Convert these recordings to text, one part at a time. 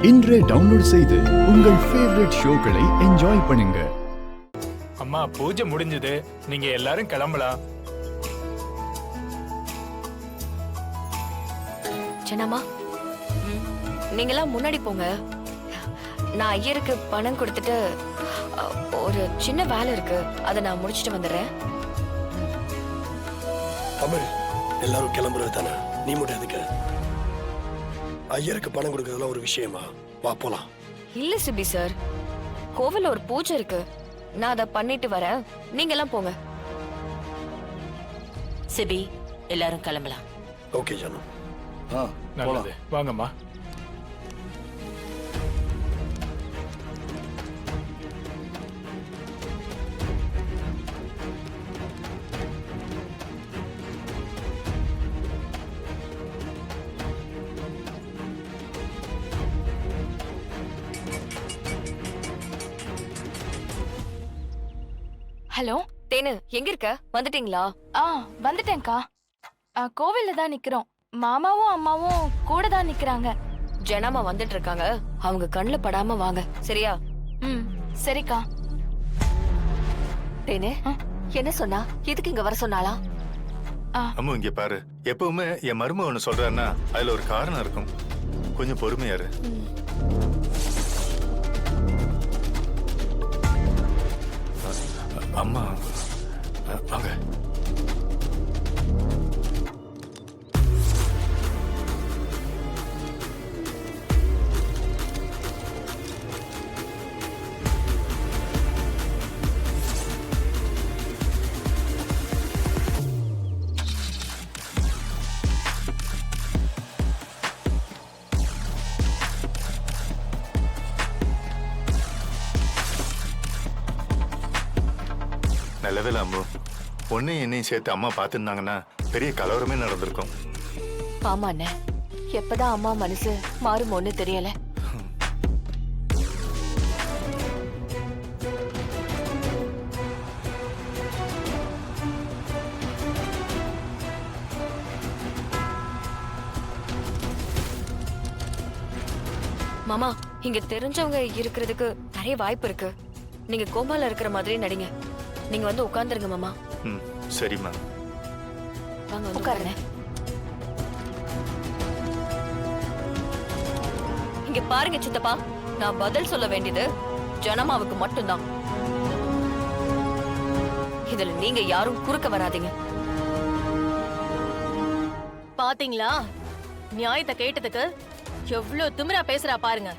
இன்றே டவுன்லோட் செய்து உங்கள் ஃபேவரட் ஷோக்களை என்ஜாய் பண்ணுங்க. அம்மா பூஜை முடிஞ்சது, நீங்க எல்லாரும் கிளம்பலாம். சின்னம்மா, நீங்களாம் முன்னாடி போங்க. நான் ஐயருக்கு பணம் கொடுத்துட்டு ஒரு சின்ன வேலை இருக்கு, அதை நான் முடிச்சிட்டு வந்துடுறேன். தமிழ், எல்லாரும் கிளம்புறது தானே, நீ மட்டும் எதுக்கு? ஐயருக்கு பணம் கொடுக்கறதுலாம் ஒரு விஷயமா? வா போலாம். இல்ல சிபி சார், கோவில்ல ஒரு பூஜை இருக்கு, நான் அதை பண்ணிட்டு வரேன். நீங்க எல்லாம் போங்க. சிபி, எல்லாரும் கிளம்பலாம். ஓகே ஜானு. நல்லது, வாங்கம்மா. ஹலோ தேனு, எங்க இருக்க? வந்துட்டீங்களா? வந்துட்டேன்க்கா. கோவில்ல தான் நிக்கிறோம். மாமாவும் அம்மாவும் கூட தான் நிக்கிறாங்க. ஜனமா வந்துட்டு இருக்காங்க, அவங்க கண்ணுல படாம வாங்க, சரியா? சரிக்கா. தேனு, என்ன சொன்னா? எதுக்கு இங்க வர சொன்னாளா? அம்மா இங்க பாரு, எப்பவுமே என் மருமக ஒண்ணு சொல்றான்னா அதுல ஒரு காரணம் இருக்கும். கொஞ்சம் பொறுமையாரு. அம்மா வாங்க. நல்லவேளை அம்மு, பொண்ணையும் என்னையும் சேர்த்து அம்மா பார்த்துருந்தாங்கன்னா பெரிய கலவரமே நடந்திருக்கும். ஆமா அண்ணே, எப்பதான் அம்மா மனசு மாறுமோன்னு தெரியல. மாமா, இங்க தெரிஞ்சவங்க இருக்கிறதுக்கு நிறைய வாய்ப்பு இருக்கு. நீங்க கோமால இருக்கிற மாதிரி நடிங்க. நீங்க வந்து உட்கார்ந்துருங்க மாமா. சரிம்மா, வாங்க வந்து உட்காருங்க. இங்க பாருங்க சித்தப்பா, நான் பதில் சொல்ல வேண்டியது ஜனமாவுக்கு மட்டும்தான். இதுல நீங்க யாரும் குறுக்க வராதீங்க. பாத்தீங்களா, நியாயத்தை கேட்டதுக்கு எவ்வளவு திமிரா பேசுறா பாருங்க.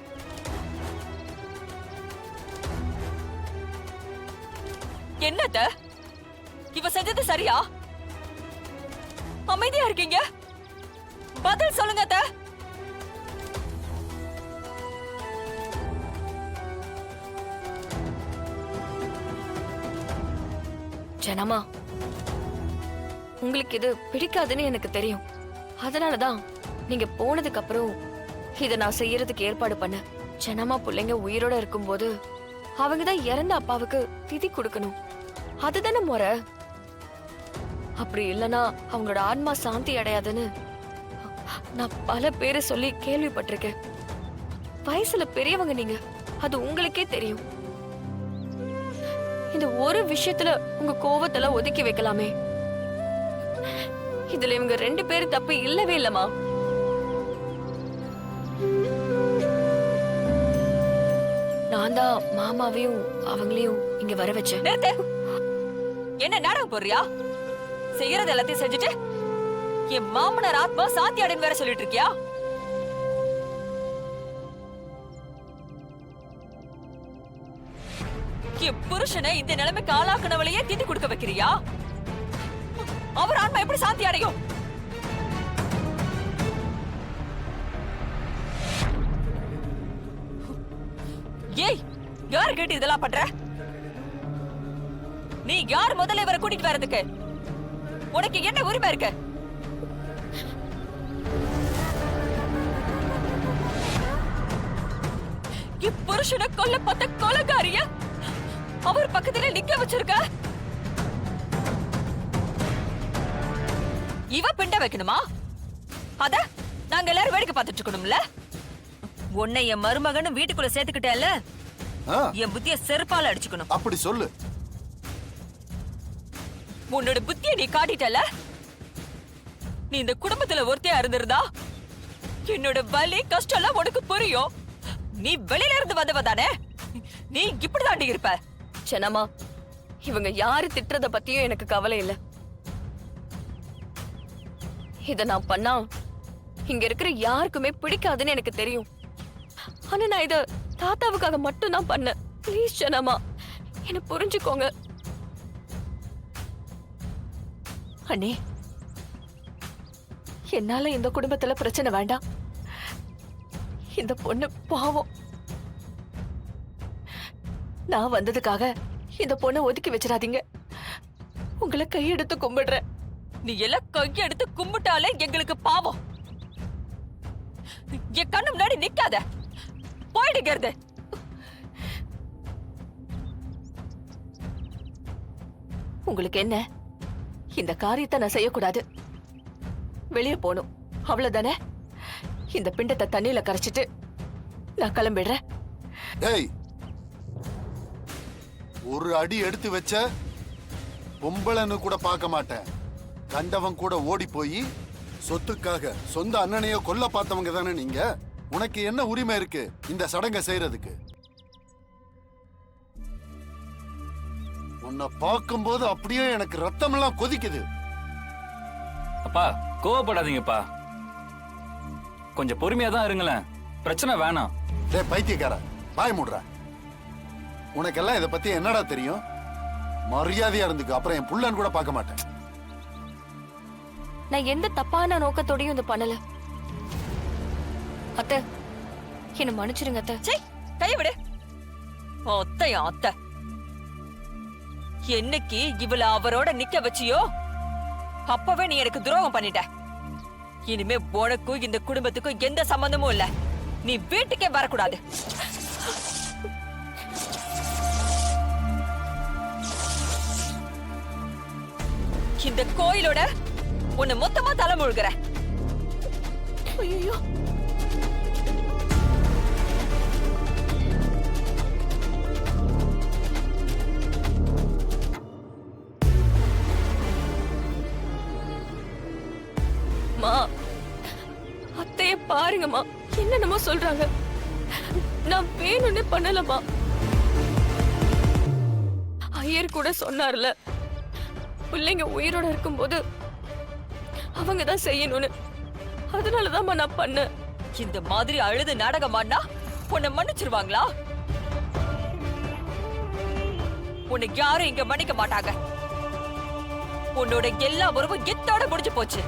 என்னத்த இவ செஞ்சது சரியா? அமைதியா இருக்கீங்க, பதில் சொல்லுங்க அத்த. ஜனமா, உங்களுக்கு இது பிடிக்காதுன்னு எனக்கு தெரியும். அதனாலதான் நீங்க போனதுக்கு அப்புறம் இத நான் செய்யறதுக்கு ஏற்பாடு பண்ண. ஜனமா பிள்ளைங்க உயிரோட இருக்கும்போது அவங்கதான் இறந்த அப்பாவுக்கு திதி கொடுக்கணும், அதுதானே முறை. அப்படி இல்லனா அவங்களோட ஆன்மா சாந்தி அடையாதுன்னு நான் பல பேரை சொல்லி கேள்விப்பட்டிருக்கேன். வயசுல பெரியவங்க நீங்க, அது உங்களுக்கே தெரியும். இந்த ஒரு விஷயத்துல உங்க கோவத்துல ஒதுக்கி வைக்கலாமே. இதுல இவங்க 2 பேரும் தப்பு இல்லவே இல்லமா. நான் தான் மாமாவையும் அவங்களையும் இங்க வர வச்சேன். என்ன நாடகம் போறியா? செய்யறது எல்லாத்தையும் செஞ்சுட்டு என் மாமனார் ஆத்மா சாந்தி அடைன்னு வேற சொல்லிட்டு இருக்கியா? என் புருஷனை இந்த நிலைமைக்கு ஆளாக்குனவளையே திதி கொடுக்க வைக்கிறியா? அவர் ஆத்மா எப்படி சாந்தி அடையும்? ஏய், யாரு கேட்டு இதெல்லாம் பண்ற? நீ யார் முதல்ல இவரை கூட்டிட்டு வரதுக்கு? உனக்கு என்ன உரிமை இருக்கு? புருஷனை கொல்ல பார்த்த கொலைகாரிய அவர் பக்கத்துல நிக்க வச்சிருக்க. இவ பிண்ட வைக்கணுமா? அத நாங்க எல்லாரும் வேடிக்கை பார்த்துட்டு இருக்கணும்ல? உன்னை என் மருமகன்னு வீட்டுக்குள்ள சேர்த்துக்கிட்டேல்ல, ஆ, என் புத்திய செருப்பால அடிச்சுக்கணும். அப்படி சொல்லு. உன்னோட புத்திய நீ காட்டிட்டல. நீ இந்த குடும்பத்துல ஒருத்தையா இருந்திருந்தா என்னோட வலி கஷ்டம் எல்லாம் உனக்கு புரியும். நீ வெளியில இருந்து வந்தவ தானே, நீ இப்படிதாண்டி இருப்ப. சென்னம்மா, இவங்க யாரு திட்டுறத பத்தியும் எனக்கு கவலை இல்ல. இத நான் பண்ணா இங்க இருக்கிற யாருக்குமே பிடிக்காதுன்னு எனக்கு தெரியும். ஆனா நான் இத தாத்தாவுக்காக மட்டும் தான் பண்ணேன். ப்ளீஸ் சென்னம்மா, என்ன புரிஞ்சுக்கோங்க. அண்ணே, என்னால இந்த குடும்பத்துல பிரச்சனை வேண்டாம். இந்த பொண்ணு பாவம். நான் வந்ததுக்காக இந்த பொண்ணை ஒதுக்கி வச்சிடாதீங்க. உங்களை கையெடுத்து கும்பிடுறேன். நீ எல்லாம் கையெடுத்து கும்பிட்டாலே எங்களுக்கு பாவம். என் கண்ணு முன்னாடி நிக்காத, போயிடுகிறது. உங்களுக்கு என்ன, இந்த காரியத்தை நான் செய்யக்கூடாது, வெளியே போகணும், அவ்வளவுதானே? இந்த பிண்டத்தை தண்ணியில கரைச்சிட்டு நான் கிளம்பிடுறேன். டேய், ஒரு அடி எடுத்து வச்ச பொம்பளைன்னு கூட பார்க்க மாட்டேன். கண்டவன் கூட ஓடி போய் சொத்துக்காக சொந்த அண்ணனையோ கொல்ல பார்த்தவங்க தானே நீங்க. உனக்கு என்ன உரிமை இருக்கு இந்த சடங்கை செய்யறதுக்கு? உன்னை பார்க்கும்போது அப்படியே எனக்கு ரத்தமெல்லாம் கொதிக்குது. அப்பா கோவப்படாதீங்கப்பா, கொஞ்சம் பொறுமையா தான் இருங்களேன், பிரச்சனை வேணாம். டேய் பைத்தியக்கார, வாய் மூடுற. உனக்கெல்லாம் இதை பத்தி என்னடா தெரியும்? மரியாதையா இருந்துக்கு, அப்புறம் என் புள்ளன்னு கூட பார்க்க மாட்டேன். நான் எந்த தப்பான நோக்கத்தோடையும் இது பண்ணல. அத்தை, என்ன மன்னிச்சிருங்க அத்தை. சே, கைய விடு. அத்தையா அத்தை, என்னைக்கு இவள அவரோட நிக்க வச்சியோ அப்பவே நீ எனக்கு துரோகம் பண்ணிட்ட. இனிமே உனக்கும் இந்த குடும்பத்துக்கும் எந்த சம்பந்தமும் இல்ல. நீ வீட்டுக்கே வரக்கூடாது. இந்த கோயிலோட உன்னை மொத்தமா தலை முழுகிற. ஐயோ, மா, அத்தைய பாருங்கம்மா, என்னென்னமோ சொல்றாங்க. நான் வேணும்னு பண்ணலமா. ஐயர் கூட சொன்னார்ல, பிள்ளைங்க உயிரோட இருக்கும்போது அவங்க தான் செய்யணும்னு. அதனாலதான் நான் பண்ணேன். இந்த மாதிரி அழுது நாடகமானா உன்னை மன்னிச்சிருவாங்களா? உன்னை யாரும் இங்க மன்னிக்க மாட்டாங்க. உன்னோட எல்லா உறவும் எத்தோட முடிஞ்சு போச்சு.